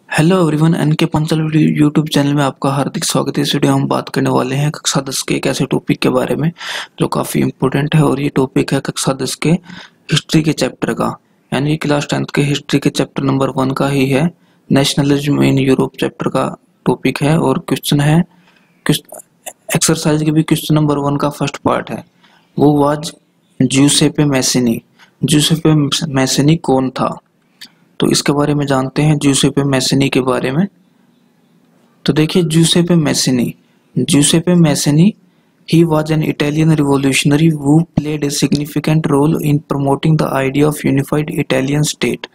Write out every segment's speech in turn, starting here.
Hello everyone, N के पंचल YouTube channel में आपका हार्दिक स्वागत है। इस वीडियो हम बात करने वाले हैं कक्षा 10 के एक ऐसे टॉपिक के बारे में जो काफ़ी इम्पोर्टेंट है। और ये टॉपिक है कक्षा 10 के हिस्ट्री के चैप्टर का, यानी क्लास 10th के हिस्ट्री के चैप्टर नंबर 1 का ही है। नेशनलिज्म इन यूरोप चैप्टर का टॉपिक है और क्वेश्चन है, एक्सरसाइज के भी क्वेश्चन नंबर 1 का फर्स्ट पार्ट है। वो वाज ज्यूसेपे मैसिनी। ज्यूसेपे मैसिनी कौन था, तो इसके बारे में जानते हैं ज्यूसेपे मैसिनी के बारे में। तो देखिए, Giuseppe Mazzini he was an Italian revolutionary who played a significant role in promoting the idea of unified Italian state.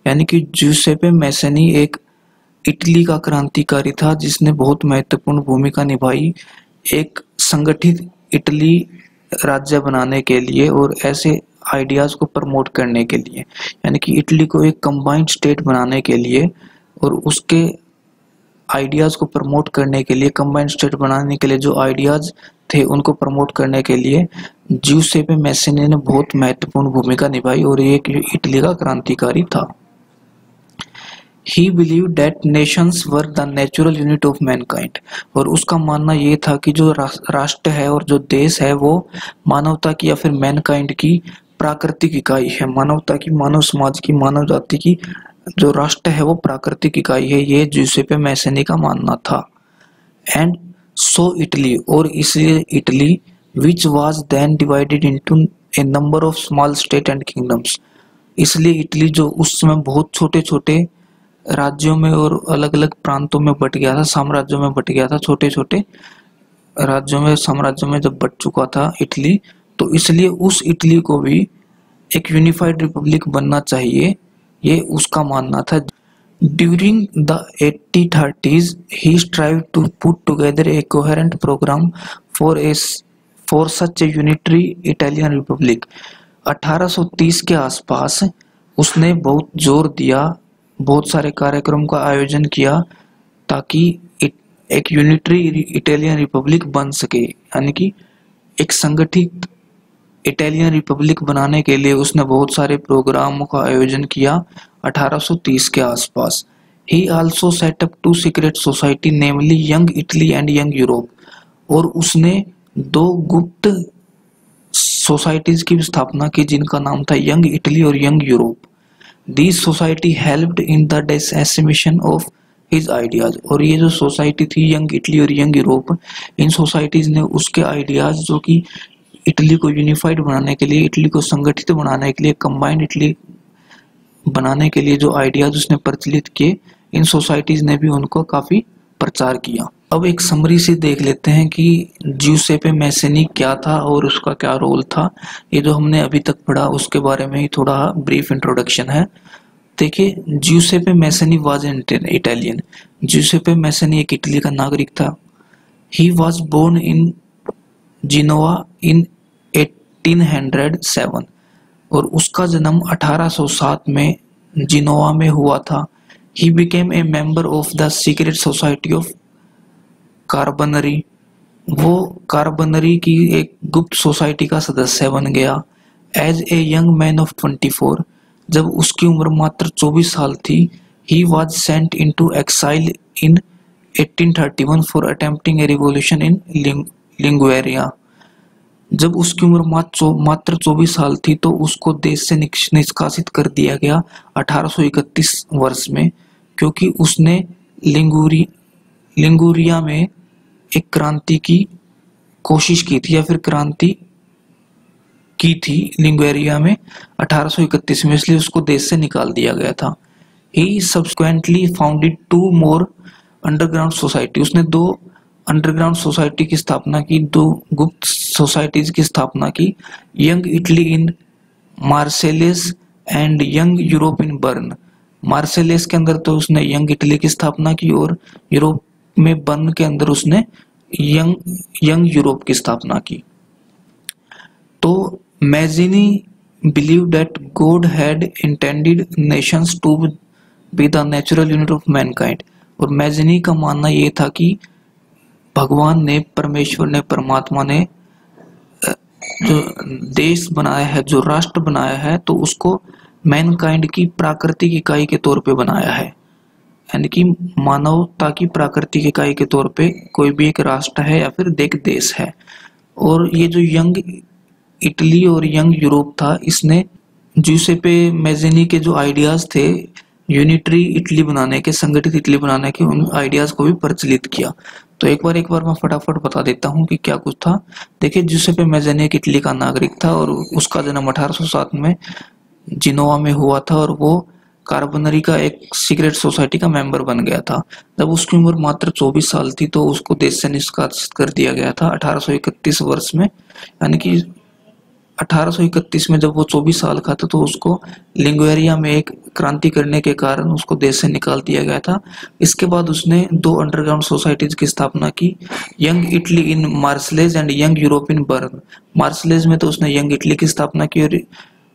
यानी कि ज्यूसेपे मैसिनी एक इटली का क्रांतिकारी था जिसने बहुत महत्वपूर्ण भूमिका निभाई एक संगठित इटली राज्य बनाने के लिए और ऐसे आइडियाज को प्रमोट करने के लिए, यानी कि इटली को एक कंबाइंड स्टेट बनाने के लिए और उसके आइडियाज को प्रमोट करने के लिए, कंबाइंड स्टेट बनाने के लिए जो आइडियाज थे उनको प्रमोट करने के लिए ज्यूसेपे मैसिनी ने बहुत महत्वपूर्ण भूमिका निभाई और ये एक इटली का क्रांतिकारी था। He believed that nations were the natural unit of mankind। और उसका मानना ये था कि जो राष्ट्र है और जो देश है वो मानवता की या फिर मैनकाइंड की प्राकृतिक इकाई है। मानवता की, मानव समाज की, मानव जाति की जो राष्ट्र है वो प्राकृतिक इकाई है, ये ज्यूसेपे मैसिनी का मानना था। एंड सो इटली, और इसलिए Italy which was then divided into a number of small state and kingdoms, इसलिए इटली जो उस समय बहुत छोटे छोटे राज्यों में और अलग अलग प्रांतों में बट गया था, साम्राज्यों में बट गया था, छोटे छोटे राज्यों में, साम्राज्यों में जब बट चुका था इटली, तो इसलिए उस इटली को भी एक यूनिफाइड रिपब्लिक बनना चाहिए, ये उसका मानना था। During the 1830s he strived to put together a coherent program for such a unitary Italian republic। 1830 के आसपास उसने बहुत जोर दिया, बहुत सारे कार्यक्रम का आयोजन किया ताकि एक यूनिटरी इटालियन रिपब्लिक बन सके, यानी कि एक संगठित इटालियन रिपब्लिक बनाने के लिए उसने बहुत सारे प्रोग्रामों का आयोजन किया 1830 के आसपास। He also set up two secret society, namely Young Italy and Young Europe। और उसने दो गुप्त सोसाइटीज की स्थापना की जिनका नाम था यंग इटली और young Europe. These society helped in the dissemination of his ideas। और ये जो सोसाइटी थी यंग इटली और यंग यूरोप, इन सोसाइटीज ने उसके आइडियाज जो कि इटली को यूनिफाइड बनाने के लिए, इटली को संगठित बनाने के लिए, कंबाइंड इटली बनाने के लिए जो आइडियाज उसने प्रचलित किए, इन सोसाइटीज ने भी उनको काफी प्रचार किया। अब एक समरी से देख लेते हैं कि ज्यूसेपे मैसिनी क्या था और उसका क्या रोल था। ये जो हमने अभी तक पढ़ा उसके बारे में ही थोड़ा ब्रीफ इंट्रोडक्शन है। देखिए, Giuseppe Mazzini was an Italian. Giuseppe Mazzini एक इटली का नागरिक था। He was born in Genoa in 1807 और उसका जन्म 1807 में जिनोवा में हुआ था। He became a member of the secret society of कार्बनरी। वो कार्बनरी की एक गुप्त सोसाइटी का सदस्य बन गया। As a young man of 24, जब उसकी उम्र मात्र 24 साल थी, he was sent into exile in 1831 for attempting a revolution in Liguria। जब उसकी उम्र मात्र 24 साल थी तो उसको देश से निष्कासित कर दिया गया 1831 वर्ष में, क्योंकि उसने लिंगुरिया में एक क्रांति की कोशिश की थी या फिर क्रांति की थी लिंगुरिया में 1831 में, इसलिए उसको देश से निकाल दिया गया था। He subsequently founded two more underground society। उसने दो अंडरग्राउंड सोसाइटी की स्थापना की, दो गुप्त सोसाइटीज की स्थापना की, young Italy in Marseilles and young Europe in Berne. Marseilles के अंदर तो उसने यंग इटली की स्थापना की और यूरोप में बर्न के अंदर उसने यंग यूरोप की स्थापना की। तो Mazzini believe that God had intended nations to be the natural unit of mankind. और मैसिनी का मानना ये था कि भगवान ने, परमेश्वर ने, परमात्मा ने जो देश बनाया है, जो राष्ट्र बनाया है, तो उसको मैनकाइंड की प्राकृतिक इकाई के तौर पे बनाया है। यानी कि मानवता की प्राकृतिक इकाई के तौर पे कोई भी एक राष्ट्र है या फिर एक देश है। और ये जो यंग इटली और यंग यूरोप था, इसने ज्यूसेppe मैज़ेनी के जो आइडियाज थे यूनिटरी इटली बनाने के, संगठित इटली बनाने के, उन आइडियाज को भी प्रचलित किया। तो एक बार मैं फटाफट बता देता हूँ कि क्या कुछ था। देखिए, ज्यूसेppe मैज़ेनी एक इटली का नागरिक था और उसका जन्म 1807 में जिनोवा में हुआ था और वो कार्बोनरी का एक सीक्रेट सोसाइटी का मेंबर बन गया था। जब उसकी उम्र मात्र 24 साल थी तो उसको देश से निष्कासित कर दिया गया था 1831 वर्ष में। यानी कि 1831 में जब वो 24 साल का था तो उसको लिंगुएरिया में एक क्रांति करने के कारण उसको देश से निकाल दिया गया था। इसके बाद उसने 2 अंडरग्राउंड सोसाइटीज की स्थापना की, young Italy in Marseilles and young Europe in Bern. Marseilles में तो उसने यंग इटली की स्थापना की और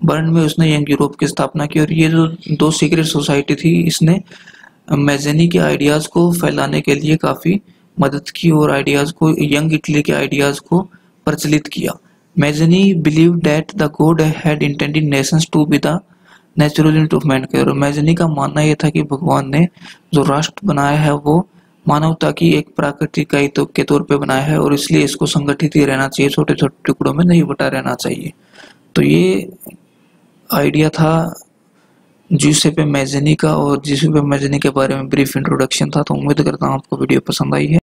बर्न में उसने यंग यूरोप की स्थापना की। और ये जो 2 सीक्रेट सोसाइटी थी, इसने मैज़ेनी के आइडियाज को फैलाने के लिए काफी मदद की और आइडियाज को, यंग इटली के आइडियाज को प्रचलित किया। Mazzini believed that the God had intended nations to be the natural unit of mankind। और मैज़नी का मानना यह था कि भगवान ने जो राष्ट्र बनाया है वो मानवता की एक प्राकृतिक इकाई के तौर पे बनाया है और इसलिए इसको संगठित ही रहना चाहिए, छोटे छोटे टुकड़ों में नहीं बटा रहना चाहिए। तो ये आइडिया था ज्यूसेppe मैज़ेनी का और ज्यूसेppe मैज़ेनी के बारे में ब्रीफ इंट्रोडक्शन था। तो उम्मीद करता हूँ आपको वीडियो पसंद आई है।